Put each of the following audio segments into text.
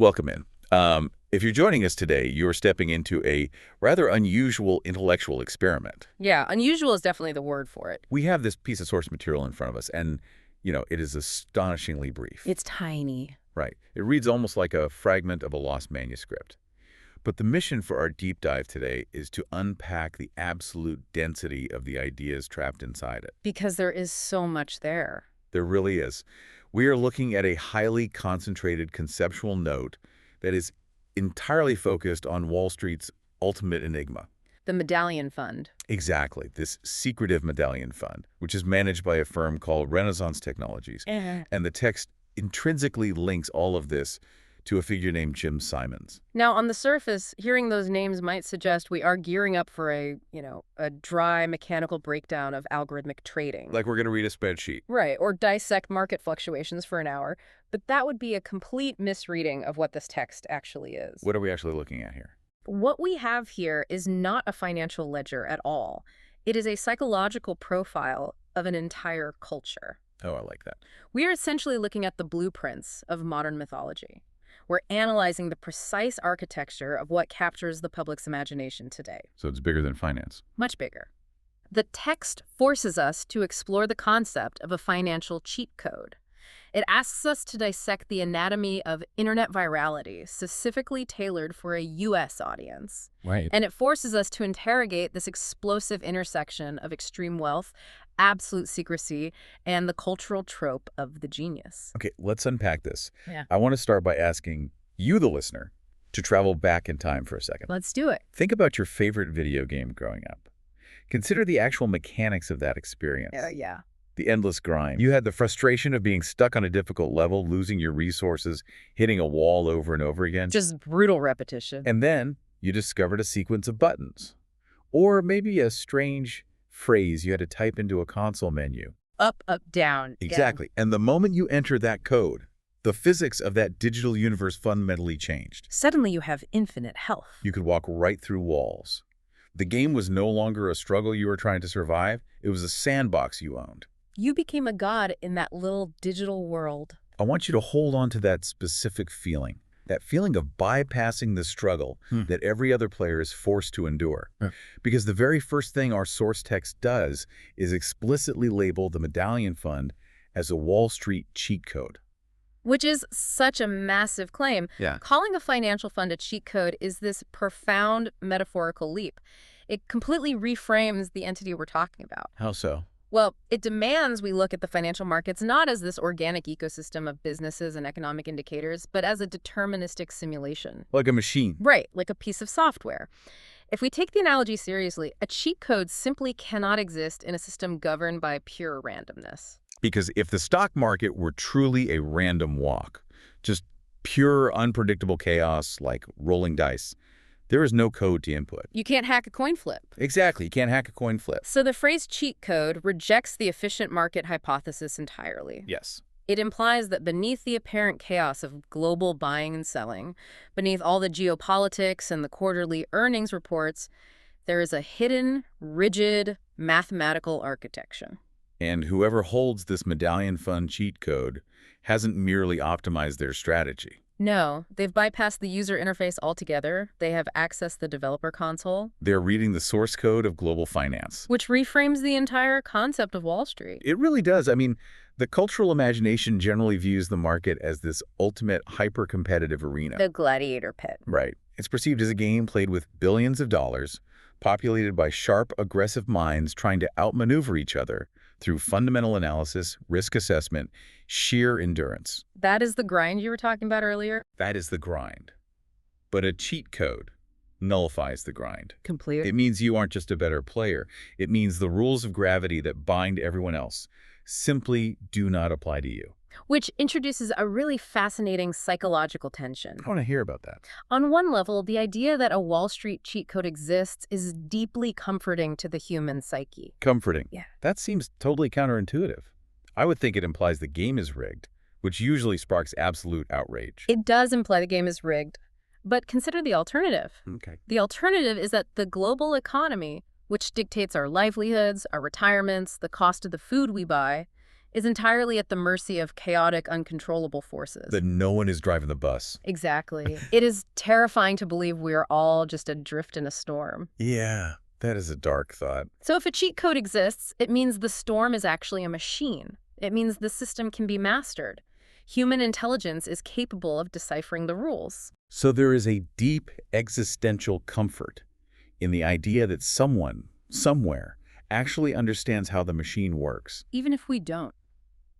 Welcome in. If you're joining us today, you're stepping into a rather unusual intellectual experiment. Yeah, unusual is definitely the word for it. We have this piece of source material in front of us, and, it is astonishingly brief. It's tiny. Right. It reads almost like a fragment of a lost manuscript. But the mission for our deep dive today is to unpack the absolute density of the ideas trapped inside it. Because there is so much there. There really is. We are looking at a highly concentrated conceptual note that is entirely focused on Wall Street's ultimate enigma. The Medallion Fund. Exactly, this secretive medallion fund, which is managed by a firm called Renaissance Technologies. And the text intrinsically links all of this to a figure named Jim Simons. Now, on the surface, hearing those names might suggest we are gearing up for a dry mechanical breakdown of algorithmic trading. Like we're going to read a spreadsheet. Right, or dissect market fluctuations for an hour. But that would be a complete misreading of what this text actually is. What are we actually looking at here? What we have here is not a financial ledger at all. It is a psychological profile of an entire culture. Oh, I like that. We are essentially looking at the blueprints of modern mythology. We're analyzing the precise architecture of what captures the public's imagination today. So it's bigger than finance. Much bigger. The text forces us to explore the concept of a financial cheat code. It asks us to dissect the anatomy of internet virality, specifically tailored for a U.S. audience. Right. And it forces us to interrogate this explosive intersection of extreme wealth, absolute secrecy, and the cultural trope of the genius. Okay, let's unpack this. Yeah. I want to start by asking you, the listener, to travel back in time for a second. Let's do it. Think about your favorite video game growing up. Consider the actual mechanics of that experience. Yeah. The endless grind. You had the frustration of being stuck on a difficult level, losing your resources, hitting a wall over and over again. Just brutal repetition. And then you discovered a sequence of buttons. Or maybe a strange phrase you had to type into a console menu. Up, up, down. Exactly. And the moment you enter that code, the physics of that digital universe fundamentally changed. Suddenly you have infinite health. You could walk right through walls. The game was no longer a struggle you were trying to survive. It was a sandbox you owned. You became a god in that little digital world. I want you to hold on to that specific feeling, that feeling of bypassing the struggle that every other player is forced to endure. Because the very first thing our source text does is explicitly label the Medallion Fund as a Wall Street cheat code. Which is such a massive claim. Yeah. Calling a financial fund a cheat code is this profound metaphorical leap. It completely reframes the entity we're talking about. How so? Well, it demands we look at the financial markets not as this organic ecosystem of businesses and economic indicators, but as a deterministic simulation. Like a machine. Right, like a piece of software. If we take the analogy seriously, a cheat code simply cannot exist in a system governed by pure randomness. Because if the stock market were truly a random walk, just pure unpredictable chaos like rolling dice, there is no code to input. You can't hack a coin flip. Exactly. You can't hack a coin flip. So the phrase cheat code rejects the efficient market hypothesis entirely. Yes. It implies that beneath the apparent chaos of global buying and selling, beneath all the geopolitics and the quarterly earnings reports, there is a hidden, rigid, mathematical architecture. And whoever holds this Medallion Fund cheat code hasn't merely optimized their strategy. No, they've bypassed the user interface altogether. They have accessed the developer console. They're reading the source code of global finance. Which reframes the entire concept of Wall Street. It really does. I mean, the cultural imagination generally views the market as this ultimate hyper-competitive arena. The gladiator pit. Right. It's perceived as a game played with billions of dollars, populated by sharp, aggressive minds trying to outmaneuver each other through fundamental analysis, risk assessment, sheer endurance. That is the grind you were talking about earlier? That is the grind. But a cheat code nullifies the grind. Completely. It means you aren't just a better player. It means the rules of gravity that bind everyone else simply do not apply to you. Which introduces a really fascinating psychological tension. I want to hear about that. On one level, the idea that a Wall Street cheat code exists is deeply comforting to the human psyche. Comforting. Yeah. That seems totally counterintuitive. I would think it implies the game is rigged, which usually sparks absolute outrage. It does imply the game is rigged. But consider the alternative. Okay. The alternative is that the global economy, which dictates our livelihoods, our retirements, the cost of the food we buy, is entirely at the mercy of chaotic, uncontrollable forces. That no one is driving the bus. Exactly. It is terrifying to believe we are all just adrift in a storm. Yeah, that is a dark thought. So if a cheat code exists, it means the storm is actually a machine. It means the system can be mastered. Human intelligence is capable of deciphering the rules. So there is a deep existential comfort in the idea that someone, somewhere, actually understands how the machine works. Even if we don't,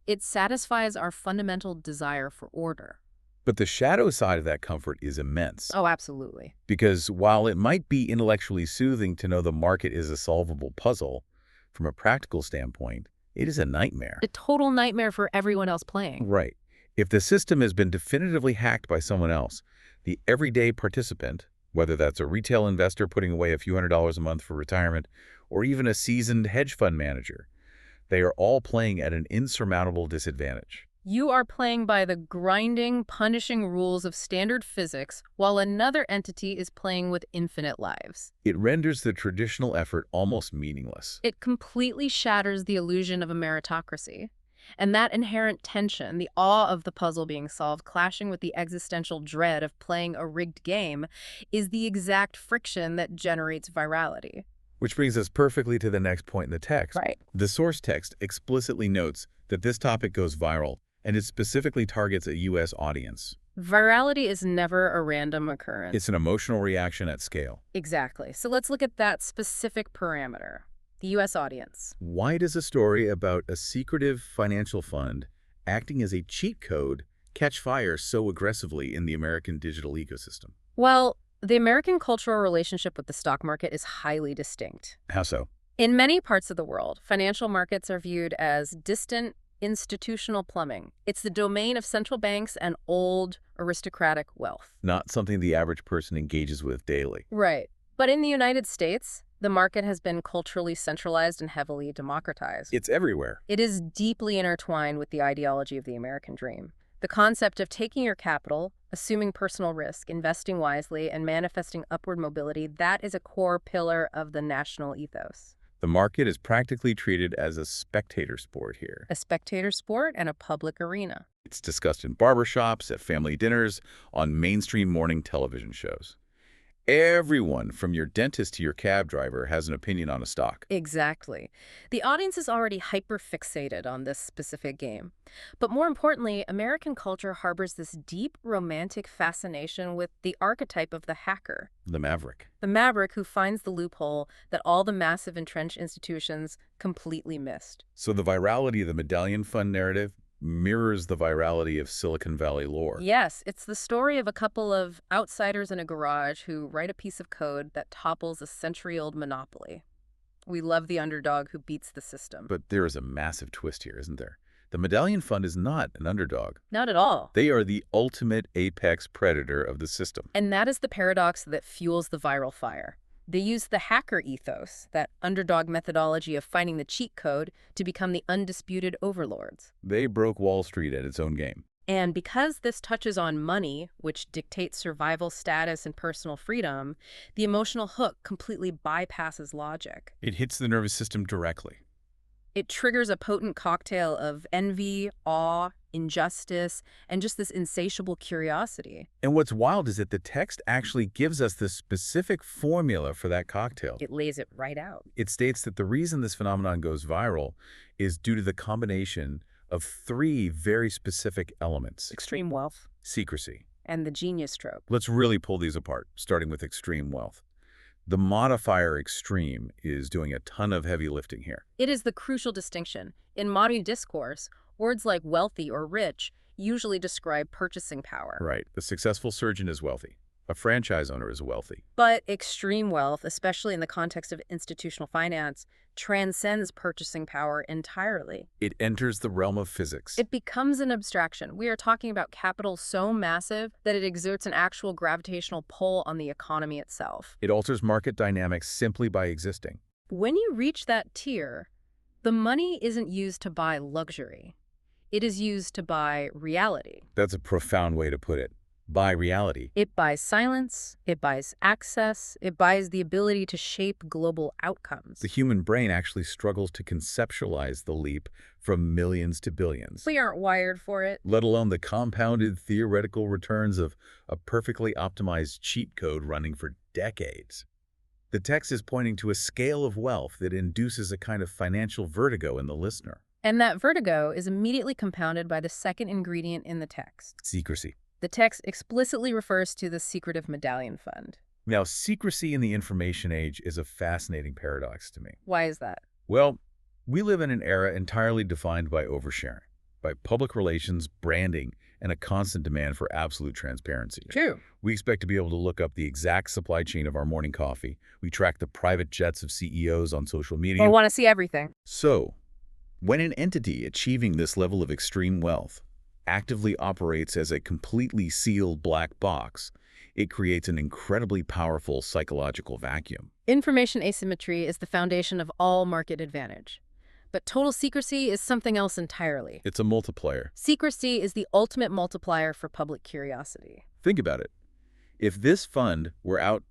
it satisfies our fundamental desire for order. But the shadow side of that comfort is immense. Oh, absolutely. Because while it might be intellectually soothing to know the market is a solvable puzzle, from a practical standpoint, it is a nightmare. A total nightmare for everyone else playing. Right. If the system has been definitively hacked by someone else, the everyday participant, whether that's a retail investor putting away a few $100s a month for retirement, or even a seasoned hedge fund manager, they are all playing at an insurmountable disadvantage. You are playing by the grinding, punishing rules of standard physics, while another entity is playing with infinite lives. It renders the traditional effort almost meaningless. It completely shatters the illusion of a meritocracy. And that inherent tension, the awe of the puzzle being solved, clashing with the existential dread of playing a rigged game, is the exact friction that generates virality. Which brings us perfectly to the next point in the text. Right. The source text explicitly notes that this topic goes viral, and it specifically targets a U.S. audience. Virality is never a random occurrence. It's an emotional reaction at scale. Exactly. So let's look at that specific parameter, the U.S. audience. Why does a story about a secretive financial fund acting as a cheat code catch fire so aggressively in the American digital ecosystem? Well, the American cultural relationship with the stock market is highly distinct. How so? In many parts of the world, financial markets are viewed as distant, institutional plumbing. It's the domain of central banks and old, aristocratic wealth. Not something the average person engages with daily. Right. But in the United States, the market has been culturally centralized and heavily democratized. It's everywhere. It is deeply intertwined with the ideology of the American dream. The concept of taking your capital, assuming personal risk, investing wisely, and manifesting upward mobility, that is a core pillar of the national ethos. The market is practically treated as a spectator sport here. A spectator sport and a public arena. It's discussed in barbershops, at family dinners, on mainstream morning television shows. Everyone, from your dentist to your cab driver, has an opinion on a stock. Exactly. The audience is already hyper-fixated on this specific game. But more importantly, American culture harbors this deep romantic fascination with the archetype of the hacker. The maverick. The maverick who finds the loophole that all the massive entrenched institutions completely missed. So the virality of the Medallion Fund narrative mirrors the virality of Silicon Valley lore. Yes, it's the story of a couple of outsiders in a garage who write a piece of code that topples a century-old monopoly. We love the underdog who beats the system. But there is a massive twist here, isn't there? The Medallion Fund is not an underdog. Not at all. They are the ultimate apex predator of the system. And that is the paradox that fuels the viral fire. They use the hacker ethos, that underdog methodology of finding the cheat code, to become the undisputed overlords. They broke Wall Street at its own game. And because this touches on money, which dictates survival status and personal freedom, the emotional hook completely bypasses logic. It hits the nervous system directly. It triggers a potent cocktail of envy, awe, injustice, and just this insatiable curiosity. And what's wild is that the text actually gives us the specific formula for that cocktail. It lays it right out. It states that the reason this phenomenon goes viral is due to the combination of three very specific elements. Extreme wealth. Secrecy. And the genius trope. Let's really pull these apart, starting with extreme wealth. The modifier extreme is doing a ton of heavy lifting here. It is the crucial distinction. In modern discourse, words like wealthy or rich usually describe purchasing power. Right. The successful surgeon is wealthy. A franchise owner is wealthy. But extreme wealth, especially in the context of institutional finance, transcends purchasing power entirely. It enters the realm of physics. It becomes an abstraction. We are talking about capital so massive that it exerts an actual gravitational pull on the economy itself. It alters market dynamics simply by existing. When you reach that tier, the money isn't used to buy luxury. It is used to buy reality. That's a profound way to put it. buy reality. It buys silence, it buys access, it buys the ability to shape global outcomes. The human brain actually struggles to conceptualize the leap from millions to billions, We aren't wired for it. let alone the compounded theoretical returns of a perfectly optimized cheat code running for decades. The text is pointing to a scale of wealth that induces a kind of financial vertigo in the listener. And that vertigo is immediately compounded by the second ingredient in the text. Secrecy. The text explicitly refers to the secretive medallion fund. Now, secrecy in the information age is a fascinating paradox to me. Why is that? Well, we live in an era entirely defined by oversharing, by public relations, branding, and a constant demand for absolute transparency. True. We expect to be able to look up the exact supply chain of our morning coffee. We track the private jets of CEOs on social media. We want to see everything. So, when an entity achieving this level of extreme wealth actively operates as a completely sealed black box, it creates an incredibly powerful psychological vacuum. Information asymmetry is the foundation of all market advantage. But total secrecy is something else entirely. It's a multiplier. Secrecy is the ultimate multiplier for public curiosity. Think about it. If this fund were out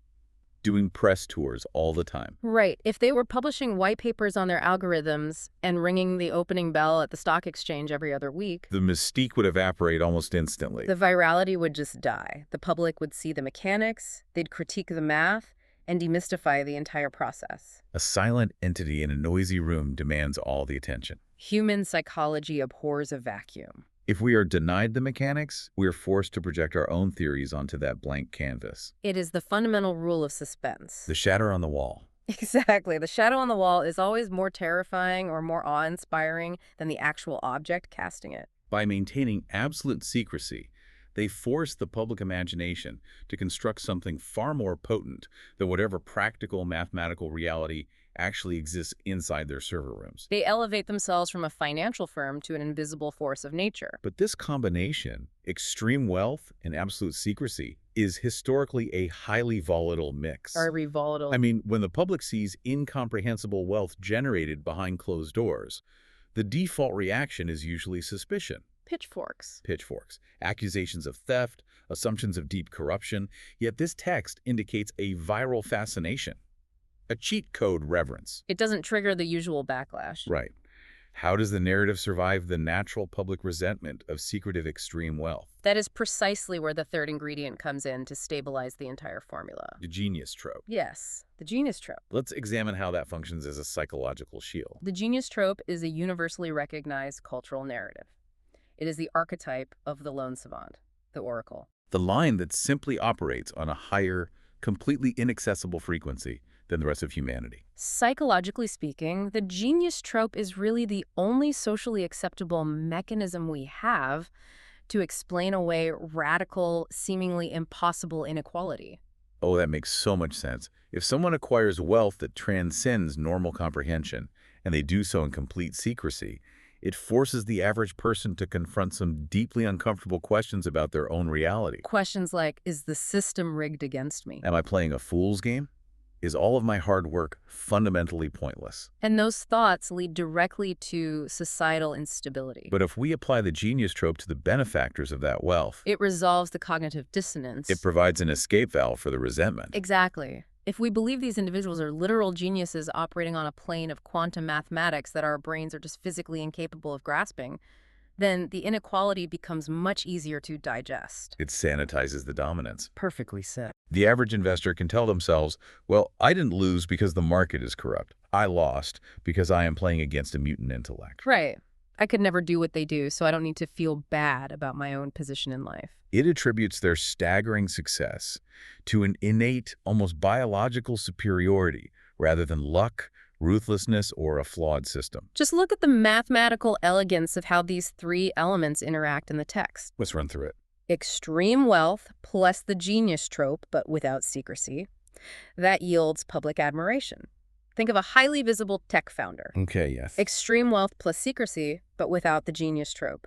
doing press tours all the time, Right. If they were publishing white papers on their algorithms and ringing the opening bell at the stock exchange every other week, the mystique would evaporate almost instantly. the virality would just die. The public would see the mechanics, they'd critique the math, and demystify the entire process. A silent entity in a noisy room demands all the attention. Human psychology abhors a vacuum. If we are denied the mechanics, we are forced to project our own theories onto that blank canvas. It is the fundamental rule of suspense. The shadow on the wall. Exactly. The shadow on the wall is always more terrifying or more awe-inspiring than the actual object casting it. By maintaining absolute secrecy, they force the public imagination to construct something far more potent than whatever practical mathematical reality actually exists inside their server rooms. They elevate themselves from a financial firm to an invisible force of nature. But this combination, extreme wealth and absolute secrecy, is historically a highly volatile mix. Very volatile. I mean, when the public sees incomprehensible wealth generated behind closed doors, the default reaction is usually suspicion. Pitchforks. Accusations of theft, assumptions of deep corruption, yet this text indicates a viral fascination, a cheat code reverence. It doesn't trigger the usual backlash. Right. How does the narrative survive the natural public resentment of secretive extreme wealth? That is precisely where the third ingredient comes in to stabilize the entire formula. The genius trope. Yes, the genius trope. Let's examine how that functions as a psychological shield. The genius trope is a universally recognized cultural narrative. It is the archetype of the lone savant, the oracle. The line that simply operates on a higher, completely inaccessible frequency than the rest of humanity. Psychologically speaking, the genius trope is really the only socially acceptable mechanism we have to explain away radical, seemingly impossible inequality. Oh, that makes so much sense. If someone acquires wealth that transcends normal comprehension, and they do so in complete secrecy, it forces the average person to confront some deeply uncomfortable questions about their own reality. Questions like, is the system rigged against me? Am I playing a fool's game? Is all of my hard work fundamentally pointless? And those thoughts lead directly to societal instability. But if we apply the genius trope to the benefactors of that wealth, It resolves the cognitive dissonance. it provides an escape valve for the resentment. Exactly. If we believe these individuals are literal geniuses operating on a plane of quantum mathematics that our brains are just physically incapable of grasping, then the inequality becomes much easier to digest. It sanitizes the dominance. Perfectly said. The average investor can tell themselves, well, I didn't lose because the market is corrupt. I lost because I am playing against a mutant intellect. Right. I could never do what they do, so I don't need to feel bad about my own position in life. It attributes their staggering success to an innate, almost biological superiority rather than luck, ruthlessness, or a flawed system. Just look at the mathematical elegance of how these three elements interact in the text. Let's run through it. Extreme wealth plus the genius trope, but without secrecy. That yields public admiration. Think of a highly visible tech founder. Okay, yes. Extreme wealth plus secrecy, but without the genius trope.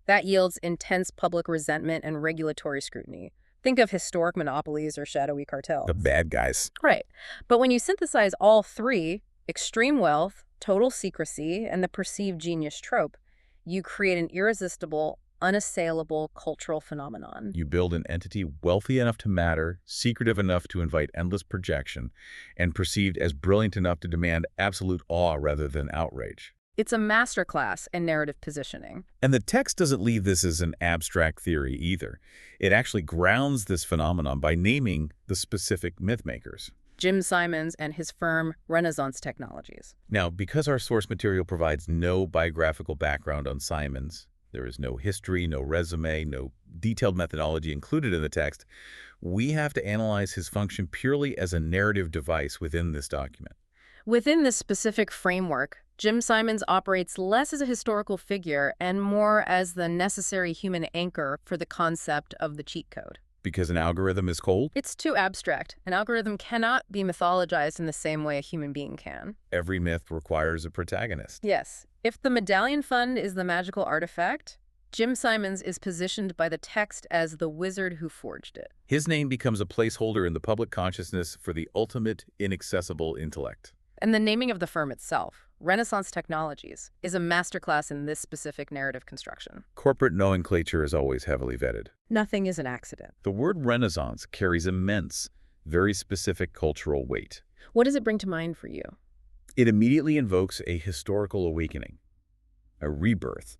That yields intense public resentment and regulatory scrutiny. Think of historic monopolies or shadowy cartels. The bad guys. Right. But when you synthesize all three, extreme wealth, total secrecy, and the perceived genius trope, you create an irresistible, unassailable cultural phenomenon. You build an entity wealthy enough to matter, secretive enough to invite endless projection, and perceived as brilliant enough to demand absolute awe rather than outrage. It's a masterclass in narrative positioning. And the text doesn't leave this as an abstract theory either. It actually grounds this phenomenon by naming the specific mythmakers. Jim Simons and his firm Renaissance Technologies. Now, because our source material provides no biographical background on Simons, there is no history, no resume, no detailed methodology included in the text, we have to analyze his function purely as a narrative device within this document. Within this specific framework, Jim Simons operates less as a historical figure and more as the necessary human anchor for the concept of the cheat code. Because an algorithm is cold? It's too abstract. An algorithm cannot be mythologized in the same way a human being can. Every myth requires a protagonist. Yes. If the Medallion Fund is the magical artifact, Jim Simons is positioned by the text as the wizard who forged it. His name becomes a placeholder in the public consciousness for the ultimate inaccessible intellect. And the naming of the firm itself, Renaissance Technologies, is a masterclass in this specific narrative construction. Corporate nomenclature is always heavily vetted. Nothing is an accident. The word Renaissance carries immense, very specific cultural weight. What does it bring to mind for you? It immediately invokes a historical awakening, a rebirth,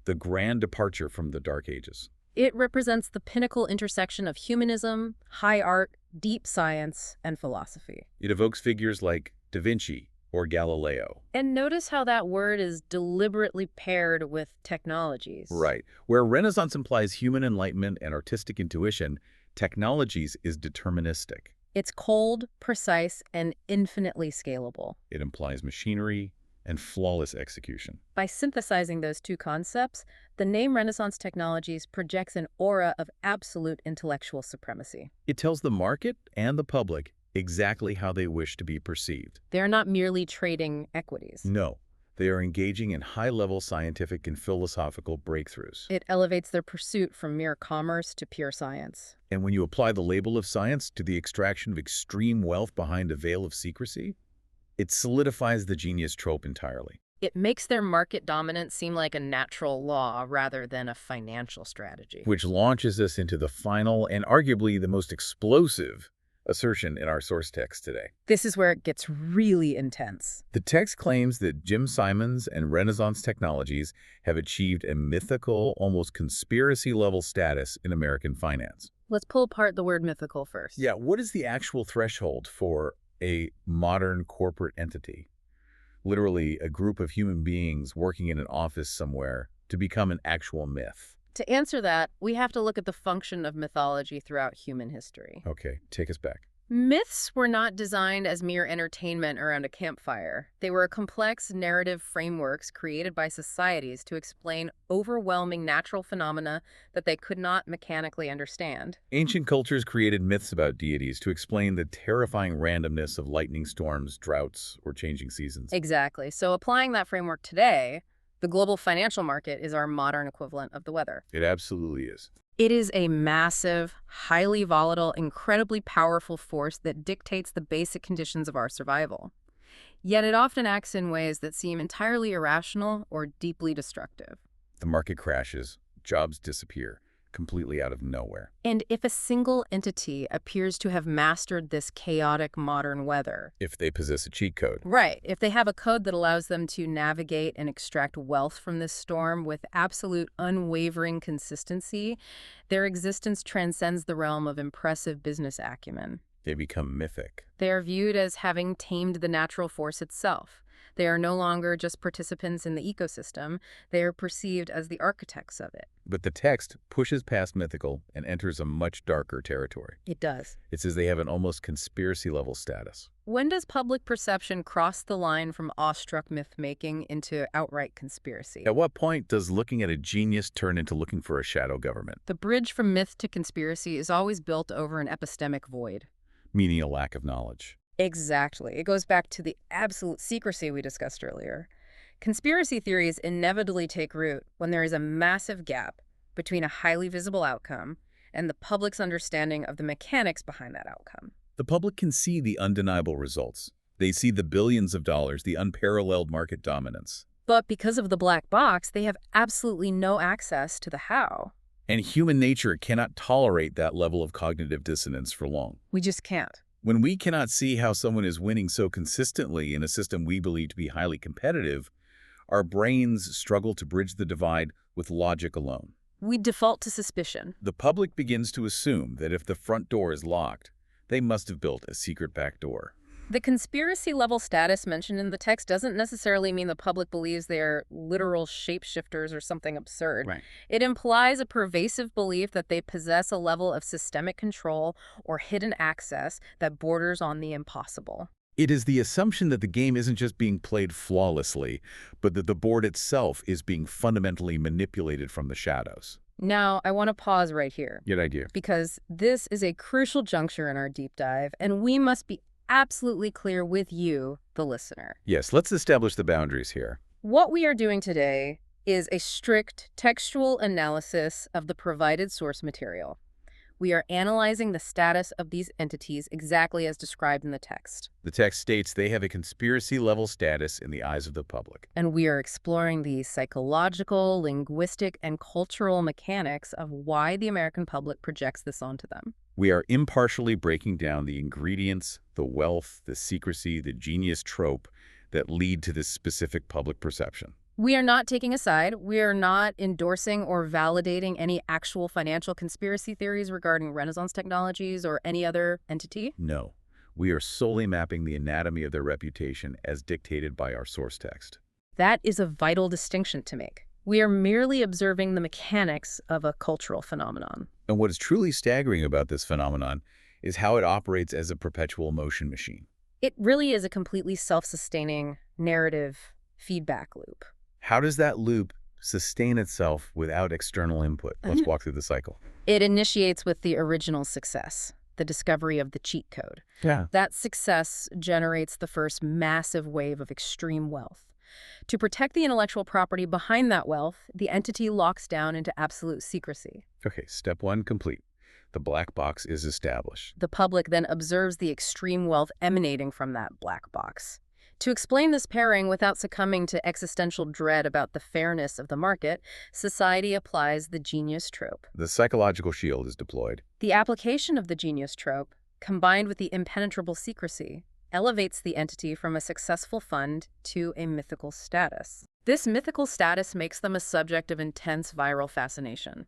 the grand departure from the Dark Ages. It represents the pinnacle intersection of humanism, high art, deep science, and philosophy. It evokes figures like Da Vinci or Galileo. And notice how that word is deliberately paired with technologies. Right. Where Renaissance implies human enlightenment and artistic intuition, technologies is deterministic. It's cold, precise, and infinitely scalable. It implies machinery and flawless execution. By synthesizing those two concepts, the name Renaissance Technologies projects an aura of absolute intellectual supremacy. It tells the market and the public exactly how they wish to be perceived. They are not merely trading equities. No, they are engaging in high-level scientific and philosophical breakthroughs. It elevates their pursuit from mere commerce to pure science. And when you apply the label of science to the extraction of extreme wealth behind a veil of secrecy, it solidifies the genius trope entirely. It makes their market dominance seem like a natural law rather than a financial strategy. Which launches us into the final and arguably the most explosive assertion in our source text today. This is where it gets really intense. The text claims that Jim Simons and Renaissance Technologies have achieved a mythical, almost conspiracy-level status in American finance. Let's pull apart the word mythical first. Yeah, what is the actual threshold for a modern corporate entity? Literally, a group of human beings working in an office somewhere to become an actual myth. To answer that, we have to look at the function of mythology throughout human history. Okay, take us back. Myths were not designed as mere entertainment around a campfire. They were complex narrative frameworks created by societies to explain overwhelming natural phenomena that they could not mechanically understand. Ancient cultures created myths about deities to explain the terrifying randomness of lightning storms, droughts, or changing seasons. Exactly. So applying that framework today, the global financial market is our modern equivalent of the weather. It absolutely is. It is a massive, highly volatile, incredibly powerful force that dictates the basic conditions of our survival. Yet it often acts in ways that seem entirely irrational or deeply destructive. The market crashes, jobs disappear, completely out of nowhere. And if a single entity appears to have mastered this chaotic modern weather, If they possess a cheat code. right, if they have a code that allows them to navigate and extract wealth from this storm with absolute unwavering consistency, their existence transcends the realm of impressive business acumen. They become mythic. They are viewed as having tamed the natural force itself. They are no longer just participants in the ecosystem. They are perceived as the architects of it. But the text pushes past mythical and enters a much darker territory. It does. It says they have an almost conspiracy-level status. When does public perception cross the line from awestruck myth-making into outright conspiracy? At what point does looking at a genius turn into looking for a shadow government, The bridge from myth to conspiracy is always built over an epistemic void. meaning a lack of knowledge? Exactly. It goes back to the absolute secrecy we discussed earlier. Conspiracy theories inevitably take root when there is a massive gap between a highly visible outcome and the public's understanding of the mechanics behind that outcome. The public can see the undeniable results. They see the billions of dollars, the unparalleled market dominance. But because of the black box, they have absolutely no access to the how. And human nature cannot tolerate that level of cognitive dissonance for long. We just can't. When we cannot see how someone is winning so consistently in a system we believe to be highly competitive, our brains struggle to bridge the divide with logic alone. We default to suspicion. The public begins to assume that if the front door is locked, they must have built a secret back door. The conspiracy level status mentioned in the text doesn't necessarily mean the public believes they're literal shapeshifters or something absurd. Right. It implies a pervasive belief that they possess a level of systemic control or hidden access that borders on the impossible. It is the assumption that the game isn't just being played flawlessly, but that the board itself is being fundamentally manipulated from the shadows. Now, I want to pause right here. Good idea. Because this is a crucial juncture in our deep dive, and we must be absolutely clear with you, the listener. Yes, let's establish the boundaries here. What we are doing today is a strict textual analysis of the provided source material. We are analyzing the status of these entities exactly as described in the text. The text states they have a conspiracy-level status in the eyes of the public. And we are exploring the psychological, linguistic, and cultural mechanics of why the American public projects this onto them. We are impartially breaking down the ingredients, the wealth, the secrecy, the genius trope that lead to this specific public perception. We are not taking a side. We are not endorsing or validating any actual financial conspiracy theories regarding Renaissance technologies or any other entity. No, we are solely mapping the anatomy of their reputation as dictated by our source text. That is a vital distinction to make. We are merely observing the mechanics of a cultural phenomenon. And what is truly staggering about this phenomenon is how it operates as a perpetual motion machine. It really is a completely self-sustaining narrative feedback loop. How does that loop sustain itself without external input? Let's walk through the cycle. It initiates with the original success, the discovery of the cheat code. Yeah. That success generates the first massive wave of extreme wealth. To protect the intellectual property behind that wealth, the entity locks down into absolute secrecy. Okay, step one complete. The black box is established. The public then observes the extreme wealth emanating from that black box. To explain this pairing without succumbing to existential dread about the fairness of the market, society applies the genius trope. The psychological shield is deployed. The application of the genius trope, combined with the impenetrable secrecy, elevates the entity from a successful fund to a mythical status. This mythical status makes them a subject of intense viral fascination.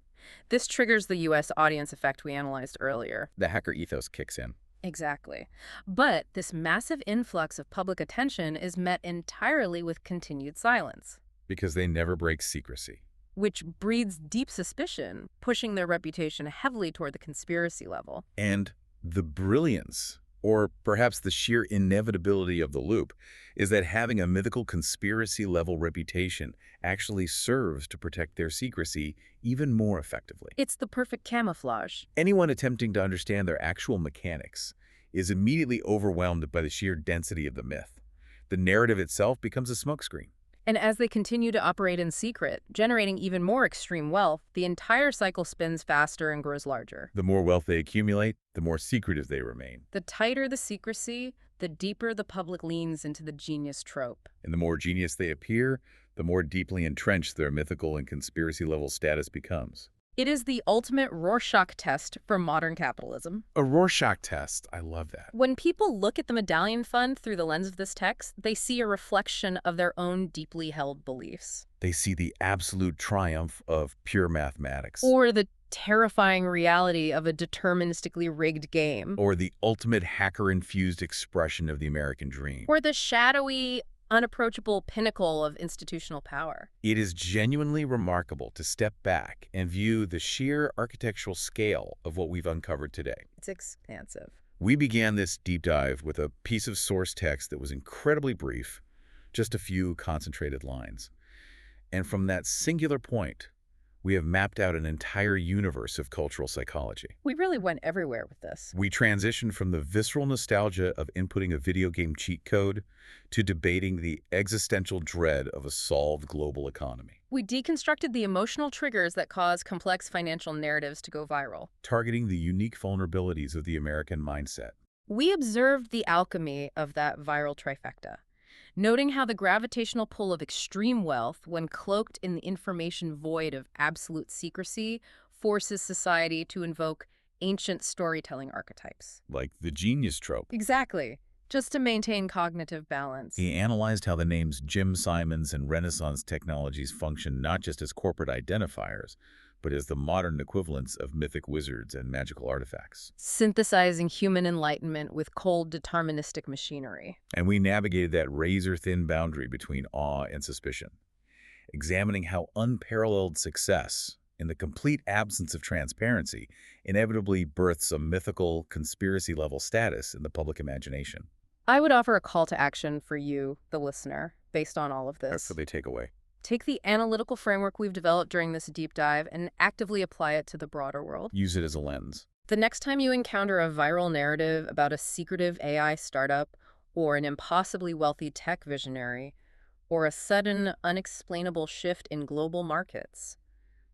This triggers the U.S. audience effect we analyzed earlier. The hacker ethos kicks in. Exactly. But this massive influx of public attention is met entirely with continued silence. Because they never break secrecy. Which breeds deep suspicion, pushing their reputation heavily toward the conspiracy level. And the brilliance, or perhaps the sheer inevitability of the loop, is that having a mythical conspiracy-level reputation actually serves to protect their secrecy even more effectively. It's the perfect camouflage. Anyone attempting to understand their actual mechanics is immediately overwhelmed by the sheer density of the myth. The narrative itself becomes a smokescreen. And as they continue to operate in secret, generating even more extreme wealth, the entire cycle spins faster and grows larger. The more wealth they accumulate, the more secretive they remain. The tighter the secrecy, the deeper the public leans into the genius trope. And the more genius they appear, the more deeply entrenched their mythical and conspiracy-level status becomes. It is the ultimate Rorschach test for modern capitalism. A Rorschach test. I love that. When people look at the Medallion Fund through the lens of this text, they see a reflection of their own deeply held beliefs. They see the absolute triumph of pure mathematics. Or the terrifying reality of a deterministically rigged game. Or the ultimate hacker-infused expression of the American dream. Or the shadowy, unapproachable pinnacle of institutional power. It is genuinely remarkable to step back and view the sheer architectural scale of what we've uncovered today. It's expansive. We began this deep dive with a piece of source text that was incredibly brief, just a few concentrated lines. And from that singular point, we have mapped out an entire universe of cultural psychology. We really went everywhere with this. We transitioned from the visceral nostalgia of inputting a video game cheat code to debating the existential dread of a solved global economy. We deconstructed the emotional triggers that cause complex financial narratives to go viral. Targeting the unique vulnerabilities of the American mindset. We observed the alchemy of that viral trifecta. noting how the gravitational pull of extreme wealth, when cloaked in the information void of absolute secrecy, forces society to invoke ancient storytelling archetypes. Like the genius trope. Exactly. Just to maintain cognitive balance. He analyzed how the names Jim Simons and Renaissance technologies function not just as corporate identifiers, but as the modern equivalents of mythic wizards and magical artifacts. Synthesizing human enlightenment with cold, deterministic machinery. And we navigated that razor-thin boundary between awe and suspicion, examining how unparalleled success, in the complete absence of transparency, inevitably births a mythical, conspiracy-level status in the public imagination. I would offer a call to action for you, the listener, based on all of this. That's what they take away. Take the analytical framework we've developed during this deep dive and actively apply it to the broader world. Use it as a lens. The next time you encounter a viral narrative about a secretive AI startup or an impossibly wealthy tech visionary or a sudden, unexplainable shift in global markets,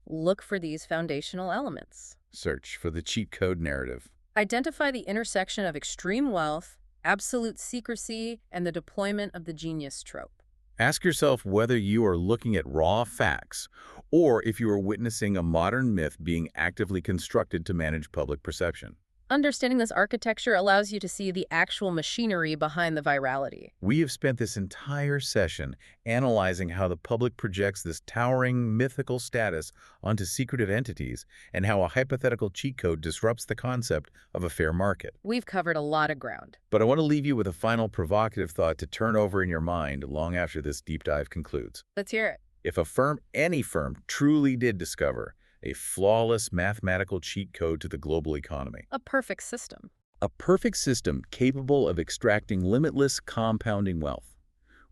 look for these foundational elements. Search for the cheat code narrative. Identify the intersection of extreme wealth, absolute secrecy, and the deployment of the genius trope. Ask yourself whether you are looking at raw facts or if you are witnessing a modern myth being actively constructed to manage public perception. Understanding this architecture allows you to see the actual machinery behind the virality. We have spent this entire session analyzing how the public projects this towering mythical status onto secretive entities and how a hypothetical cheat code disrupts the concept of a fair market. We've covered a lot of ground. But I want to leave you with a final provocative thought to turn over in your mind long after this deep dive concludes. Let's hear it. If a firm, any firm, truly did discover a flawless mathematical cheat code to the global economy, A perfect system. a perfect system capable of extracting limitless compounding wealth,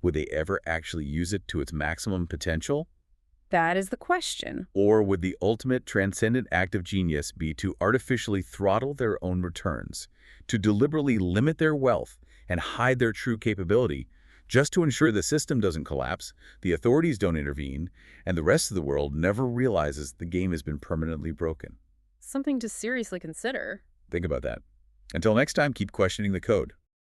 would they ever actually use it to its maximum potential? That is the question. Or would the ultimate transcendent act of genius be to artificially throttle their own returns, to deliberately limit their wealth and hide their true capability, just to ensure the system doesn't collapse, the authorities don't intervene, and the rest of the world never realizes the game has been permanently broken? Something to seriously consider. Think about that. Until next time, keep questioning the code.